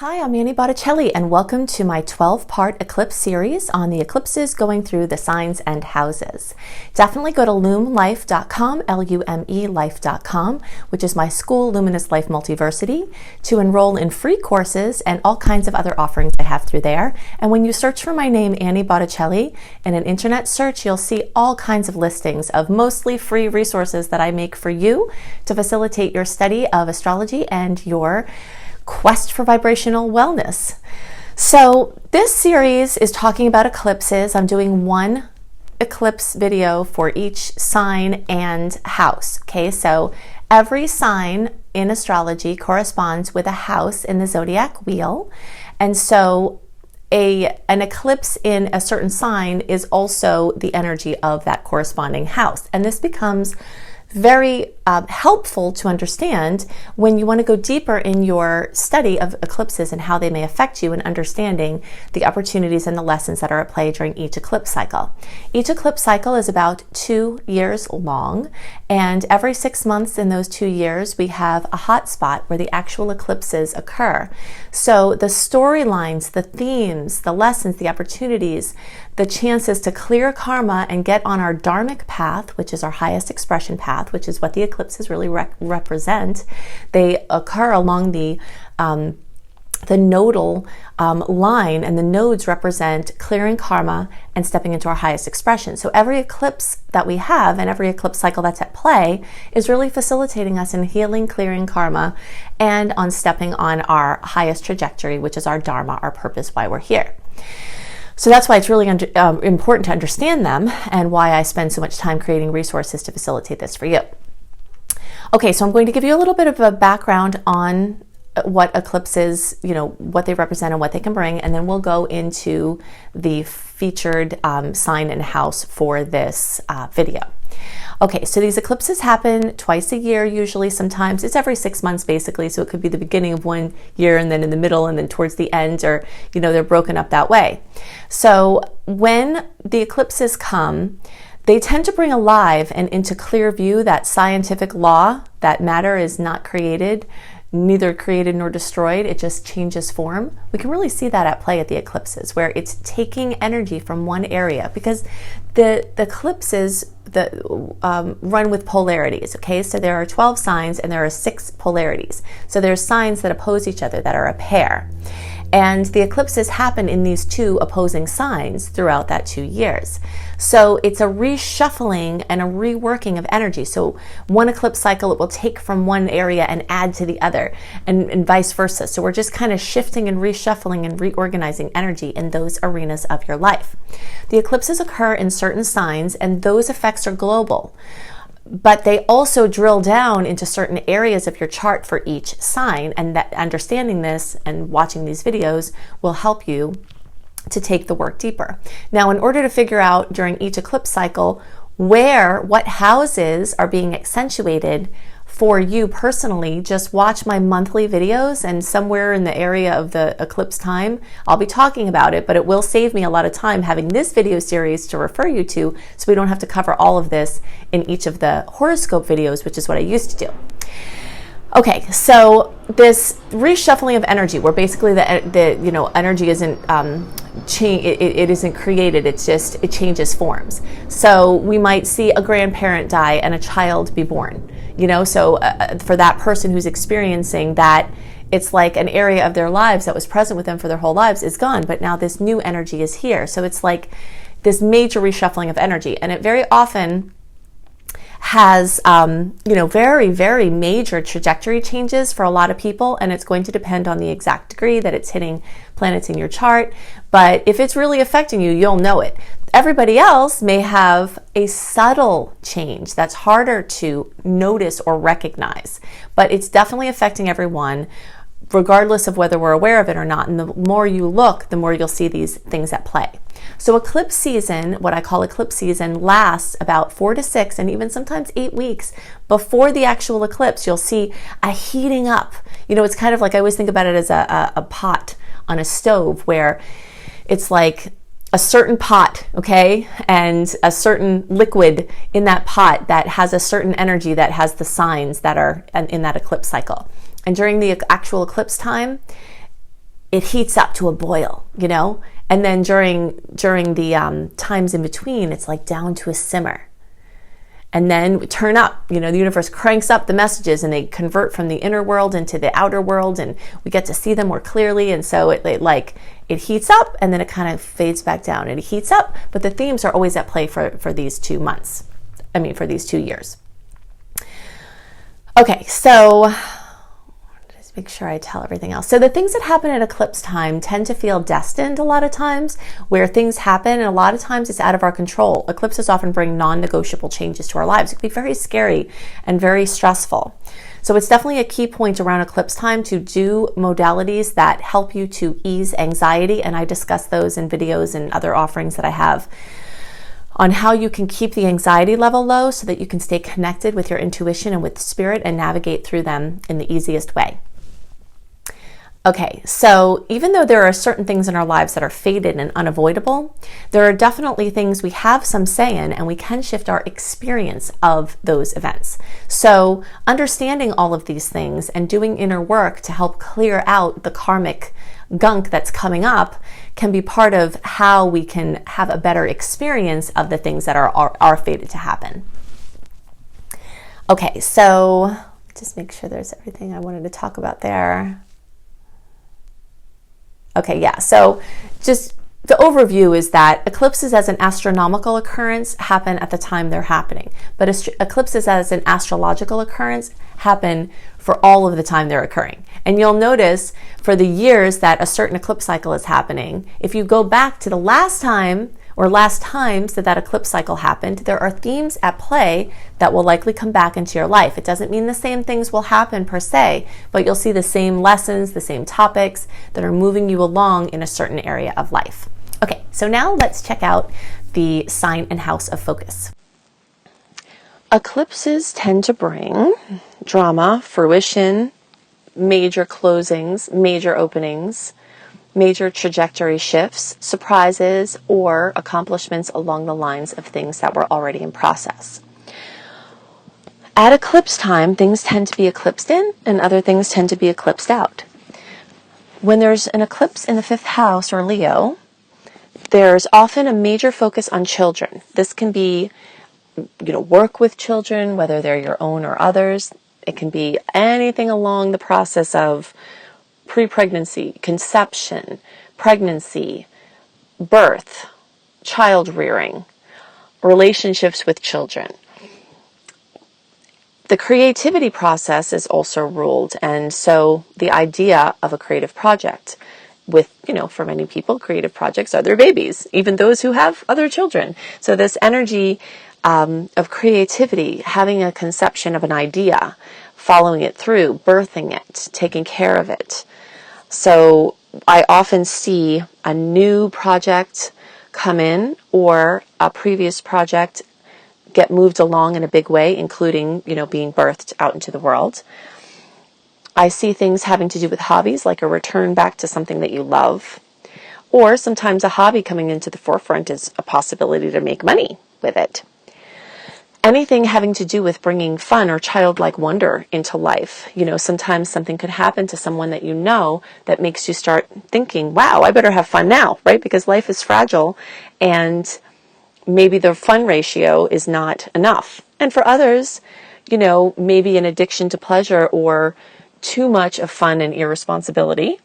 Hi, I'm Annie Botticelli, and welcome to my 12-part eclipse series on the eclipses going through the signs and houses. Definitely go to lumelife.com, L-U-M-E life.com, which is my school, Luminous Life Multiversity, to enroll in free courses and all kinds of other offerings I have through there. And when you search for my name, Annie Botticelli, in an internet search, you'll see all kinds of listings of mostly free resources that I make for you to facilitate your study of astrology and your quest for vibrational wellness. So this series is talking about eclipses. I'm doing one eclipse video for each sign and house. Okay, so every sign in astrology corresponds with a house in the zodiac wheel. And so an eclipse in a certain sign is also the energy of that corresponding house. And this becomes very helpful to understand when you want to go deeper in your study of eclipses and how they may affect you, and understanding the opportunities and the lessons that are at play during each eclipse cycle. Each eclipse cycle is about 2 years long, and every 6 months in those 2 years we have a hot spot where the actual eclipses occur. So the storylines, the themes, the lessons, the opportunities, the chances to clear karma and get on our dharmic path, which is our highest expression path, which is what the eclipses really represent. They occur along the nodal line, and the nodes represent clearing karma and stepping into our highest expression. So every eclipse that we have and every eclipse cycle that's at play is really facilitating us in healing, clearing karma, and on stepping on our highest trajectory, which is our dharma, our purpose, why we're here. So that's why it's really important to understand them, and why I spend so much time creating resources to facilitate this for you. Okay, so I'm going to give you a little bit of a background on what eclipses, what they represent and what they can bring, and then we'll go into the featured sign and house for this video. Okay, so these eclipses happen twice a year usually. Sometimes it's every 6 months basically, so it could be the beginning of one year and then in the middle and then towards the end, or they're broken up that way. So when the eclipses come, they tend to bring alive and into clear view that scientific law that matter is not created, neither created nor destroyed, it just changes form. We can really see that at play at the eclipses, where it's taking energy from one area, because the eclipses run with polarities. Okay, so there are 12 signs and there are 6 polarities. So there's signs that oppose each other, that are a pair. And the eclipses happen in these 2 opposing signs throughout that 2 years. So it's a reshuffling and a reworking of energy. So one eclipse cycle, it will take from one area and add to the other, and vice versa. So we're just kind of shifting and reshuffling and reorganizing energy in those arenas of your life. The eclipses occur in certain signs, and those effects are global. But they also drill down into certain areas of your chart for each sign, and that understanding this and watching these videos will help you to take the work deeper. Now, in order to figure out during each eclipse cycle what houses are being accentuated for you personally, just watch my monthly videos, and somewhere in the area of the eclipse time, I'll be talking about it, but it will save me a lot of time having this video series to refer you to, so we don't have to cover all of this in each of the horoscope videos, which is what I used to do. Okay, so this reshuffling of energy, where basically the energy isn't it isn't created, it changes forms. So we might see a grandparent die and a child be born. So for that person who's experiencing that, it's like an area of their lives that was present with them for their whole lives is gone, but now this new energy is here. So it's like this major reshuffling of energy, and it very often has very, very major trajectory changes for a lot of people, and it's going to depend on the exact degree that it's hitting planets in your chart. But if it's really affecting you, you'll know it. Everybody else may have a subtle change that's harder to notice or recognize, but it's definitely affecting everyone, regardless of whether we're aware of it or not. And the more you look, the more you'll see these things at play. So eclipse season, what I call eclipse season, lasts about 4 to 6 and even sometimes 8 weeks before the actual eclipse. You'll see a heating up. It's kind of like, I always think about it as a pot on a stove, where it's like a certain pot, okay, and a certain liquid in that pot that has a certain energy that has the signs that are in that eclipse cycle. And during the actual eclipse time, it heats up to a boil, you know? And then during the times in between, it's like down to a simmer. And then we turn up, you know, the universe cranks up the messages and they convert from the inner world into the outer world, and we get to see them more clearly. And so it heats up and then it kind of fades back down, and it heats up, but the themes are always at play for these 2 months. For these 2 years. Okay, so just make sure I tell everything else. So the things that happen at eclipse time tend to feel destined a lot of times, where things happen, and a lot of times it's out of our control. Eclipses often bring non-negotiable changes to our lives. It can be very scary and very stressful. So it's definitely a key point around eclipse time to do modalities that help you to ease anxiety, and I discuss those in videos and other offerings that I have on how you can keep the anxiety level low so that you can stay connected with your intuition and with spirit and navigate through them in the easiest way. Okay, so even though there are certain things in our lives that are fated and unavoidable, there are definitely things we have some say in, and we can shift our experience of those events. So understanding all of these things and doing inner work to help clear out the karmic gunk that's coming up can be part of how we can have a better experience of the things that are fated to happen. Okay, so just make sure there's everything I wanted to talk about there. Okay, yeah, so just the overview is that eclipses as an astronomical occurrence happen at the time they're happening, but eclipses as an astrological occurrence happen for all of the time they're occurring. And you'll notice for the years that a certain eclipse cycle is happening, if you go back to the last time or last times that eclipse cycle happened, there are themes at play that will likely come back into your life. It doesn't mean the same things will happen per se, but you'll see the same lessons, the same topics that are moving you along in a certain area of life. Okay, so now let's check out the sign and house of focus. Eclipses tend to bring drama, fruition, major closings, major openings, major trajectory shifts, surprises, or accomplishments along the lines of things that were already in process. At eclipse time, things tend to be eclipsed in and other things tend to be eclipsed out. When there's an eclipse in the 5th house or Leo, there's often a major focus on children. This can be, work with children, whether they're your own or others. It can be anything along the process of pre-pregnancy, conception, pregnancy, birth, child rearing, relationships with children. The creativity process is also ruled, and so the idea of a creative project with, for many people, creative projects are their babies, even those who have other children. So this energy of creativity, having a conception of an idea, following it through, birthing it, taking care of it. So I often see a new project come in or a previous project get moved along in a big way, including, being birthed out into the world. I see things having to do with hobbies, like a return back to something that you love. Or sometimes a hobby coming into the forefront is a possibility to make money with it. Anything having to do with bringing fun or childlike wonder into life. Sometimes something could happen to someone that that makes you start thinking, wow, I better have fun now, right? Because life is fragile and maybe the fun ratio is not enough. And for others, maybe an addiction to pleasure or too much of fun and irresponsibility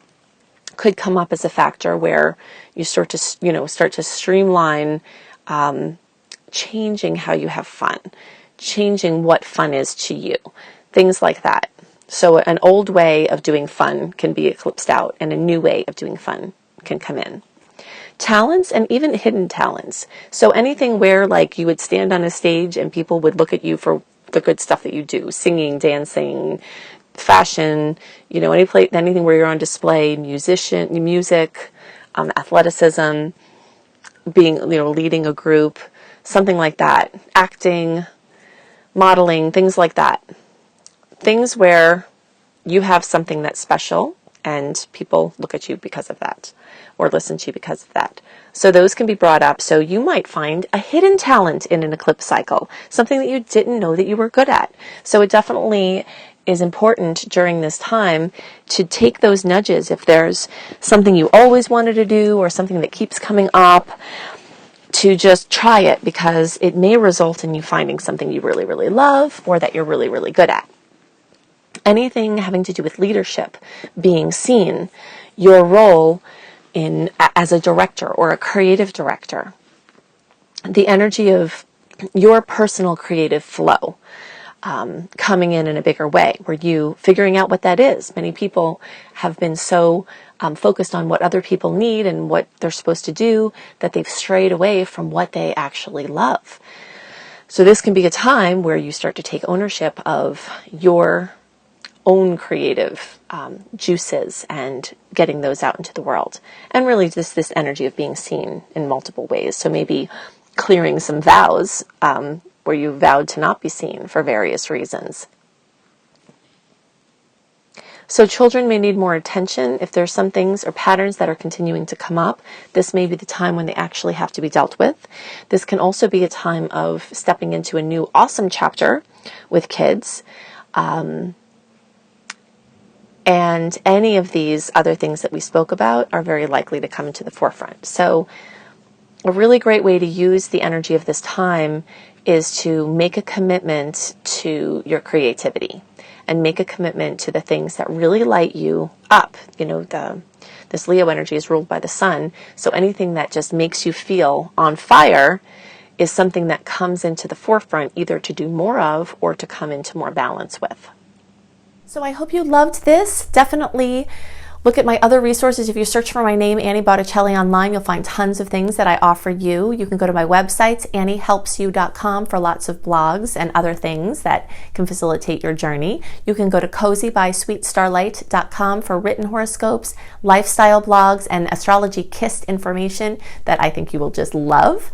could come up as a factor where you start to streamline changing how you have fun, changing what fun is to you, things like that. So an old way of doing fun can be eclipsed out and a new way of doing fun can come in. Talents and even hidden talents. So anything where you would stand on a stage and people would look at you for the good stuff that you do, singing, dancing, fashion, anything where you're on display, music, athleticism, leading a group, something like that, acting, modeling, things like that. Things where you have something that's special and people look at you because of that or listen to you because of that. So those can be brought up. So you might find a hidden talent in an eclipse cycle, something that you didn't know that you were good at. So it definitely is important during this time to take those nudges. If there's something you always wanted to do or something that keeps coming up, to just try it, because it may result in you finding something you really, really love or that you're really, really good at. Anything having to do with leadership, being seen, your role as a director or a creative director, the energy of your personal creative flow coming in a bigger way, where you figuring out what that is. Many people have been so focused on what other people need and what they're supposed to do that they've strayed away from what they actually love. So this can be a time where you start to take ownership of your own creative juices and getting those out into the world. And really just this energy of being seen in multiple ways. So maybe clearing some vows where you vowed to not be seen for various reasons. So children may need more attention. If there's some things or patterns that are continuing to come up, this may be the time when they actually have to be dealt with. This can also be a time of stepping into a new awesome chapter with kids. And any of these other things that we spoke about are very likely to come into the forefront. So a really great way to use the energy of this time is to make a commitment to your creativity and make a commitment to the things that really light you up. You know, this Leo energy is ruled by the sun, so anything that just makes you feel on fire is something that comes into the forefront, either to do more of or to come into more balance with. So I hope you loved this. Definitely look at my other resources. If you search for my name, Annie Botticelli, online, you'll find tons of things that I offer you. You can go to my website, anniehelpsyou.com, for lots of blogs and other things that can facilitate your journey. You can go to cozybysweetstarlight.com for written horoscopes, lifestyle blogs, and astrology kissed information that I think you will just love.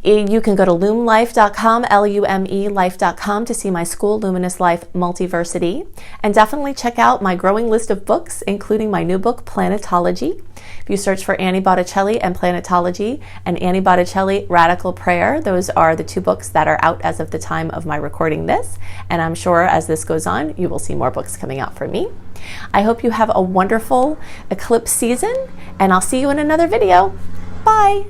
You can go to lumelife.com, L-U-M-E life.com, to see my school, Luminous Life Multiversity. And definitely check out my growing list of books, including my new book, PLANETOLOGY. If you search for Annie Botticelli and PLANETOLOGY and Annie Botticelli, Radical Prayer, those are the two books that are out as of the time of my recording this. And I'm sure as this goes on, you will see more books coming out from me. I hope you have a wonderful eclipse season, and I'll see you in another video. Bye!